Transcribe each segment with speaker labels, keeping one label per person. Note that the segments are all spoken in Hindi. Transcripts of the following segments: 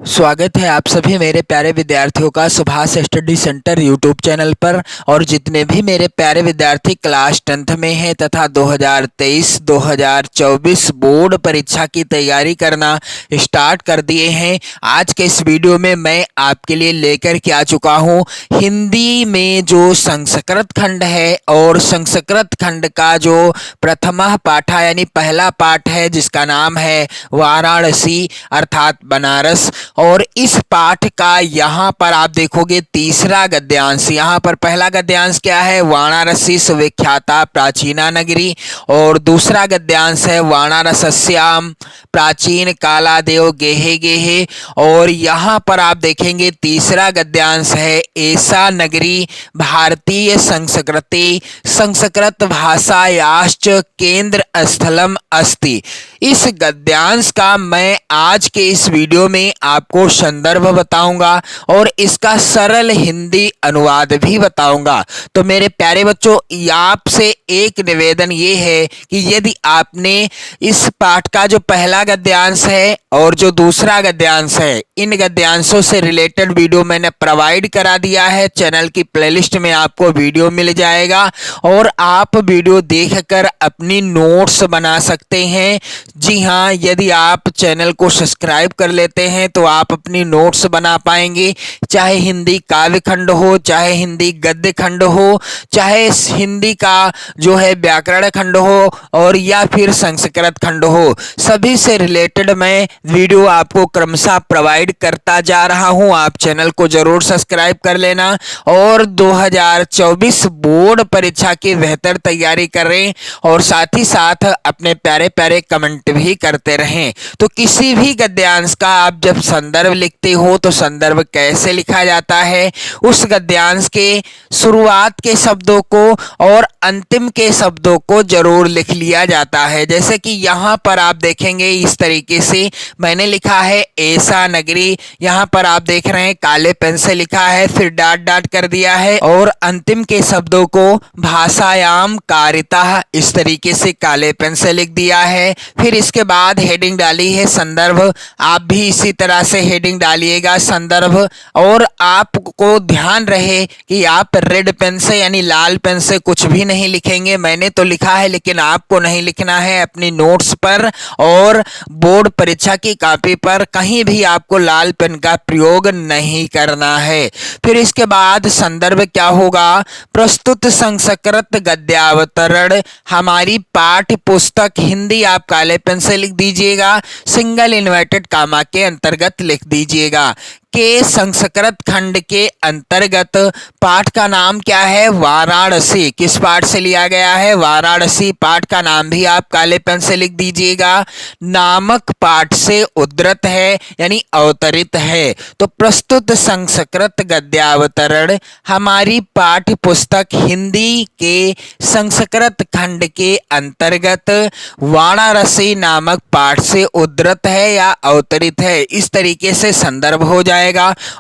Speaker 1: स्वागत है आप सभी मेरे प्यारे विद्यार्थियों का Subhash study centre YouTube channel पर। और जितने भी मेरे प्यारे विद्यार्थी क्लास 10th में हैं तथा 2023-2024 बोर्ड परीक्षा की तैयारी करना स्टार्ट कर दिए हैं, आज के इस वीडियो में मैं आपके लिए लेकर के आ चुका हूं हिंदी में जो संस्कृत खंड है और संस्कृत खंड का जो प्रथम पाठ यानी पहला पाठ है जिसका नाम है वाराणसी अर्थात बनारस। और इस पाठ का यहाँ पर आप देखोगे तीसरा गद्यांश, यहाँ पर पहला गद्यांश क्या है, वाराणसी सुविख्याता प्राचीना नगरी, और दूसरा गद्यांश है वाराणस्याम प्राचीन कालादेव गेहे गेहे, और यहाँ पर आप देखेंगे तीसरा गद्यांश है ऐसा नगरी भारतीय संस्कृति संस्कृत भाषायाश्च केंद्र स्थलम अस्ति। इस गद्यांश का मैं आज के इस वीडियो में आपको संदर्भ बताऊंगा और इसका सरल हिंदी अनुवाद भी बताऊंगा। तो मेरे प्यारे बच्चों, आपसे एक निवेदन ये है कि यदि आपने इस पाठ का जो पहला गद्यांश है और जो दूसरा गद्यांश है, इन गद्यांशों से रिलेटेड वीडियो मैंने प्रोवाइड करा दिया है, चैनल की प्लेलिस्ट में आपको वीडियो मिल जाएगा और आप वीडियो देखकर अपनी नोट्स बना सकते हैं। जी हाँ, यदि आप चैनल को सब्सक्राइब कर लेते हैं तो आप अपनी नोट्स बना पाएंगे, चाहे हिंदी काव्य खंड हो, चाहे हिंदी गद्य खंड हो, चाहे हिंदी का जो है व्याकरण खंड हो और या फिर संस्कृत खंड हो, सभी से रिलेटेड मैं वीडियो आपको क्रमशः प्रोवाइड करता जा रहा हूं। आप चैनल को जरूर सब्सक्राइब कर लेना और 2024 बोर्ड परीक्षा की बेहतर तैयारी करें और साथ ही साथ अपने प्यारे प्यारे कमेंट भी करते रहें। तो किसी भी गद्यांश का आप जब संदर्भ लिखते हो तो संदर्भ कैसे लिखा जाता है, उस गद्यांश के शुरुआत के शब्दों को और अंतिम के शब्दों को जरूर लिख लिया जाता है। जैसे कि यहाँ पर आप देखेंगे इस तरीके से मैंने लिखा है ऐसा नगरी, यहाँ पर आप देख रहे हैं काले पेन से लिखा है, फिर डाट डाट कर दिया है और अंतिम के शब्दों को भाषायाम कारिता इस तरीके से काले पेन से लिख दिया है। फिर इसके बाद हेडिंग डाली है संदर्भ, आप भी इसी तरह से हेडिंग डालिएगा संदर्भ। और आपको ध्यान रहे कि आप रेड पेन से यानी लाल पेन से कुछ भी नहीं लिखेंगे, मैंने तो लिखा है लेकिन आपको नहीं लिखना है। अपनी नोट्स पर और बोर्ड परीक्षा की कॉपी पर कहीं भी आपको लाल पेन का प्रयोग नहीं करना है। फिर इसके बाद संदर्भ क्या होगा, प्रस्तुत संस्कृत गद्यावतरण हमारी पाठ्य पुस्तक हिंदी आप काले पेन से लिख दीजिएगा, सिंगल इन्वर्टेड कामा के अंतर्गत लिख दीजिएगा के संस्कृत खंड के अंतर्गत पाठ का नाम क्या है, वाराणसी। किस पाठ से लिया गया है, वाराणसी। पाठ का नाम भी आप काले पेन से लिख दीजिएगा, नामक पाठ से उद्धृत है यानी अवतरित है। तो प्रस्तुत संस्कृत गद्यावतरण हमारी पाठ्य पुस्तक हिंदी के संस्कृत खंड के अंतर्गत वाराणसी नामक पाठ से उद्धृत है या अवतरित है, इस तरीके से संदर्भ हो जाएगा।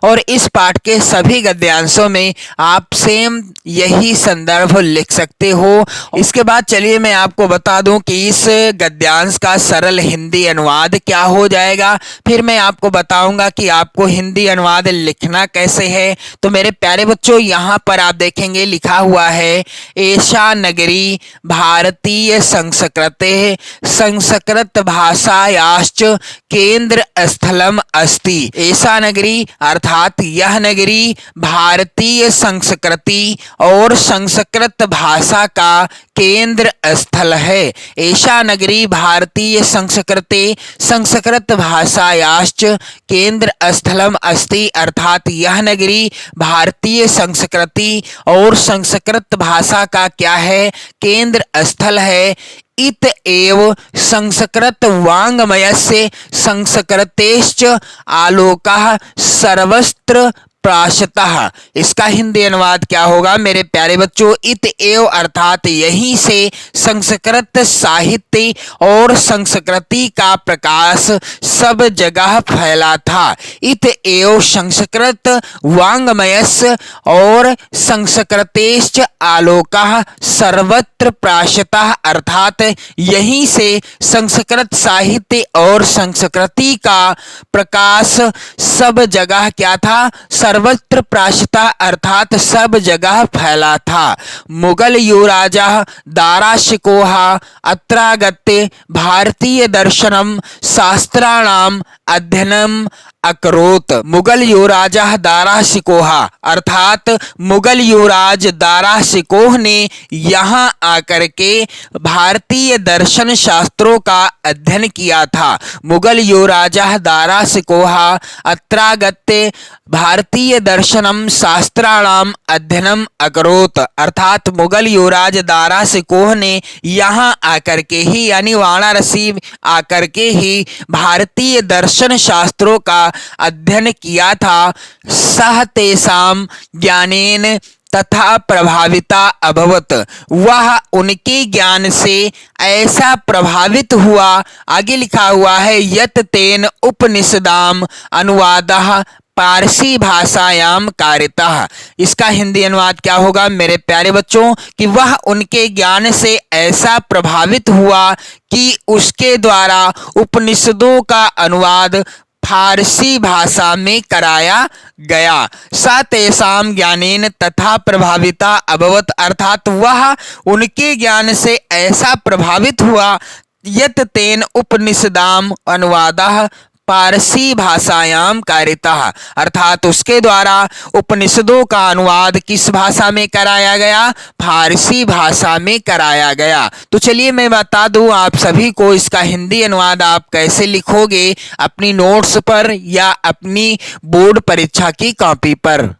Speaker 1: और इस पाठ के सभी गद्यांशों में आप सेम यही संदर्भ लिख सकते हो। इसके बाद चलिए मैं आपको बता दूं कि इस गद्यांश का सरल हिंदी अनुवाद क्या हो जाएगा, फिर मैं आपको बताऊंगा कि आपको हिंदी अनुवाद लिखना कैसे है। तो मेरे प्यारे बच्चों, यहाँ पर आप देखेंगे लिखा हुआ है ऐसा नगरी भारतीय संस्कृते संस्कृत भाषायाश्च केंद्र स्थलम अस्ति। ऐसा नगरी अर्थात यह नगरी भारतीय संस्कृति और संस्कृत भाषा का केंद्र स्थल है। ऐसा नगरी भारतीय संस्कृति संस्कृत भाषायाश्च केंद्र स्थलम अस्ति अर्थात यह नगरी भारतीय संस्कृति और संस्कृत भाषा का क्या है, केंद्र स्थल है। इत एव संस्कृत वाङ्मयस्य संस्कृतेश्च आलोकः सर्वत्र प्रायशतः। इसका हिंदी अनुवाद क्या होगा मेरे प्यारे बच्चों? इत एव अर्थात यहीं से संस्कृत साहित्य और संस्कृति का प्रकाश सब जगह फैला था। इत एव संस्कृत वाङ्मयस्य और संस्कृतेश्च आलोकः सर्वत्र प्रायशतः अर्थात यहीं से संस्कृत साहित्य और संस्कृति का प्रकाश सब जगह क्या था? सर्वत्र प्रायशतः अर्थात सब जगह फैला था। मुगल युवराजा दाराशिकोह अत्रागत्य भारतीय दर्शनम शास्त्राणाम अध्ययनम अकरोत। मुगल युवराजा दाराशिकोह अर्थात मुगल युवराज दाराशिकोह ने यहाँ आकर के भारतीय दर्शन शास्त्रों का अध्ययन किया था। मुगल युवराजा दाराशिकोह अत्रागत्य भारतीय दर्शनम शास्त्राणाम अध्ययनम अकरोत अर्थात मुगल युवराज दाराशिकोह ने यहाँ आकर के ही यानी वाराणसी आकर के ही भारतीय दर्शन शास्त्रों का अध्ययन किया था। सह तेषां ज्ञानेन तथा प्रभाविता अभवत। वह उनके ज्ञान से ऐसा प्रभावित हुआ, आगे लिखा हुआ है यत तेन उपनिषदाम अनुवादः पारसी भाषायाम कारितः। इसका हिंदी अनुवाद क्या होगा मेरे प्यारे बच्चों? कि वह उनके ज्ञान से ऐसा प्रभावित हुआ कि उसके द्वारा उपनिषदों का अनुवाद फारसी भाषा में कराया गया। स तेषां ज्ञानेन तथा प्रभाविता अभवत अर्थात वह उनके ज्ञान से ऐसा प्रभावित हुआ यत तेन उपनिषदाम अनुवादः पारसी भाषायाम कारितः अर्थात उसके द्वारा उपनिषदों का अनुवाद किस भाषा में कराया गया? फारसी भाषा में कराया गया। तो चलिए मैं बता दूं आप सभी को इसका हिंदी अनुवाद आप कैसे लिखोगे अपनी नोट्स पर या अपनी बोर्ड परीक्षा की कॉपी पर।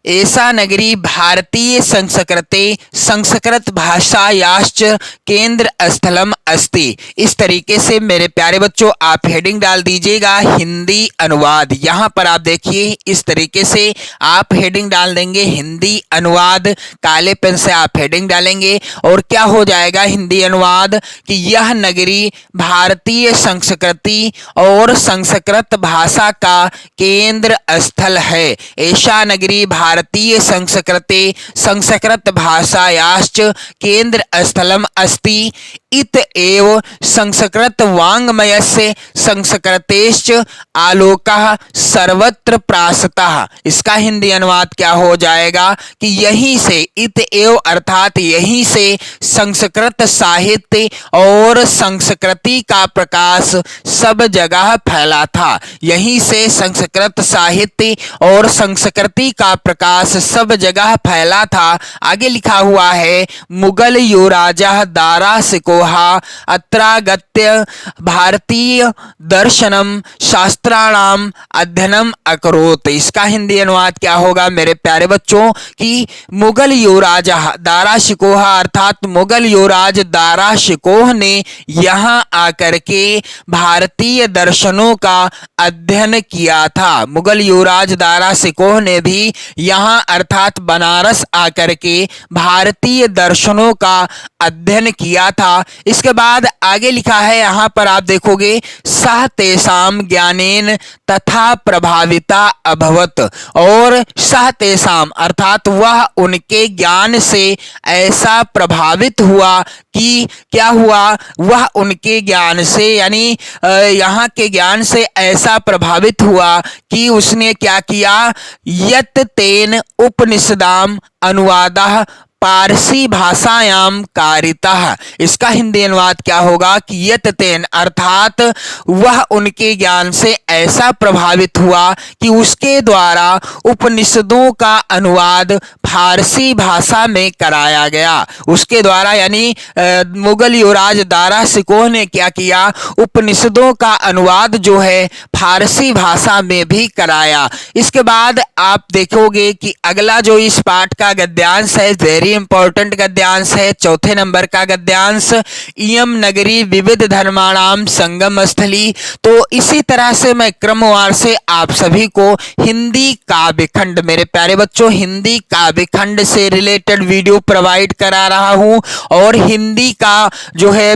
Speaker 1: एषा नगरी भारतीय संस्कृते संस्कृत भाषायाश्च केंद्र स्थलम अस्ति। इस तरीके से मेरे प्यारे बच्चों आप हेडिंग डाल दीजिएगा हिंदी अनुवाद। यहाँ पर आप देखिए इस तरीके से आप हेडिंग डाल देंगे हिंदी अनुवाद, काले पेन से आप हेडिंग डालेंगे और क्या हो जाएगा हिंदी अनुवाद कि यह नगरी भारतीय संस्कृति और संस्कृत भाषा का केंद्र स्थल है। एषा नगरी भारतीय संस्कृते संस्कृत भाषायाश्च केंद्र स्थलम अस्ति। इत एव संस्कृत वाङ्मयस्य संस्कृतेश्च आलोकः सर्वत्र प्रासतः। इसका हिंदी अनुवाद क्या हो जाएगा कि यहीं से, इत एव अर्थात यहीं से संस्कृत साहित्य और संस्कृति का प्रकाश सब जगह फैला था। यहीं से संस्कृत साहित्य और संस्कृति का प्रकाश सब जगह फैला था। आगे लिखा हुआ है मुगल युवराजा दाराशिकोह अत्रागत्य भारतीय दर्शनम शास्त्राणाम अध्ययनम अकरोत। इसका हिंदी अनुवाद क्या होगा मेरे प्यारे बच्चों कि मुगल युवराजा दाराशिकोह अर्थात मुगल युवराज दाराशिकोह ने यहाँ आकर के भारतीय दर्शनों का अध्ययन किया था। मुगल युवराज दाराशिकोह ने भी यहाँ अर्थात बनारस आकर के भारतीय दर्शनों का अध्ययन किया था। इसके बाद आगे लिखा है यहाँ पर आप देखोगे सह तेषां ज्ञानेन तथा प्रभाविता अभवत और सह तेषां अर्थात वह उनके ज्ञान से ऐसा प्रभावित हुआ कि क्या हुआ? वह उनके ज्ञान से यानी यहाँ के ज्ञान से ऐसा प्रभावित हुआ कि उसने क्या किया? यत तेन उपनिषदाम अनुवादः पारसी भाषायाम कारितः। इसका हिंदी अनुवाद क्या होगा कि यत तेन अर्थात वह उनके ज्ञान से ऐसा प्रभावित हुआ कि उसके द्वारा उपनिषदों का अनुवाद फारसी भाषा में कराया गया। उसके द्वारा यानी मुगल युवराज दाराशिकोह ने क्या किया? उपनिषदों का अनुवाद जो है फारसी भाषा में भी कराया। इसके बाद आप देखोगे कि अगला जो इस पाठ का गद्यांश है वेरी वेरी इंपॉर्टेंट गद्यांश है। चौथे नंबर का गद्यांश, इयम नगरी विविध धर्माणाम संगम स्थली। तो इसी तरह से मैं क्रमवार से आप सभी को हिंदी काव्य खंड, मेरे प्यारे बच्चों, हिंदी काव्य खंड से रिलेटेड वीडियो प्रोवाइड करा रहा हूं और हिंदी का जो है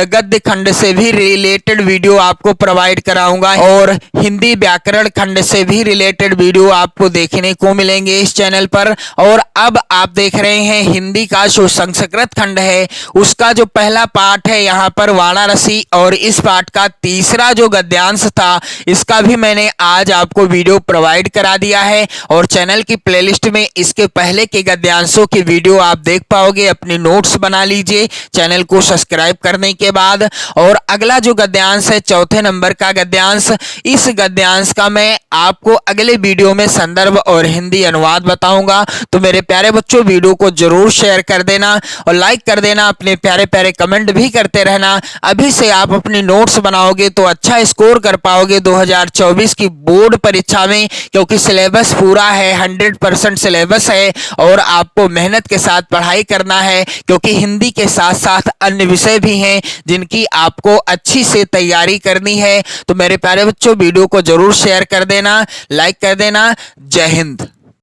Speaker 1: गद्य खंड से भी रिलेटेड वीडियो आपको प्रोवाइड कराऊंगा और हिंदी व्याकरण खंड से भी रिलेटेड वीडियो आपको देखने को मिलेंगे इस चैनल पर। और अब आप देख रहे हैं हिंदी का जो संस्कृत खंड है उसका जो पहला पाठ है यहाँ पर वाराणसी, और इस पाठ का तीसरा जो गद्यांश था इसका भी मैंने आज आपको वीडियो प्रोवाइड करा दिया है और चैनल की प्लेलिस्ट में इसके पहले के गद्यांशों की वीडियो आप देख पाओगे। अपने नोट्स बना लीजिए चैनल को सब्सक्राइब करने के बाद। और अगला जो गद्यांश है चौथे नंबर का गद्यांश, इस गद्यांश का मैं आपको अगले वीडियो में संदर्भ और हिंदी अनुवाद बताऊंगा। तो मेरे प्यारे बच्चों वीडियो को जरूर शेयर कर देना और लाइक कर देना, अपने प्यारे प्यारे कमेंट भी करते रहना। अभी से आप अपनी नोट्स बनाओगे तो अच्छा स्कोर कर पाओगे 2024 की बोर्ड परीक्षा में, क्योंकि सिलेबस पूरा है, 100% सिलेबस है और आपको मेहनत के साथ पढ़ाई करना है, क्योंकि हिंदी के साथ साथ अन्य विषय भी हैं जिनकी आपको अच्छी से तैयारी करनी है। तो मेरे प्यारे बच्चों वीडियो को जरूर शेयर कर देना, लाइक कर देना। जय हिंद।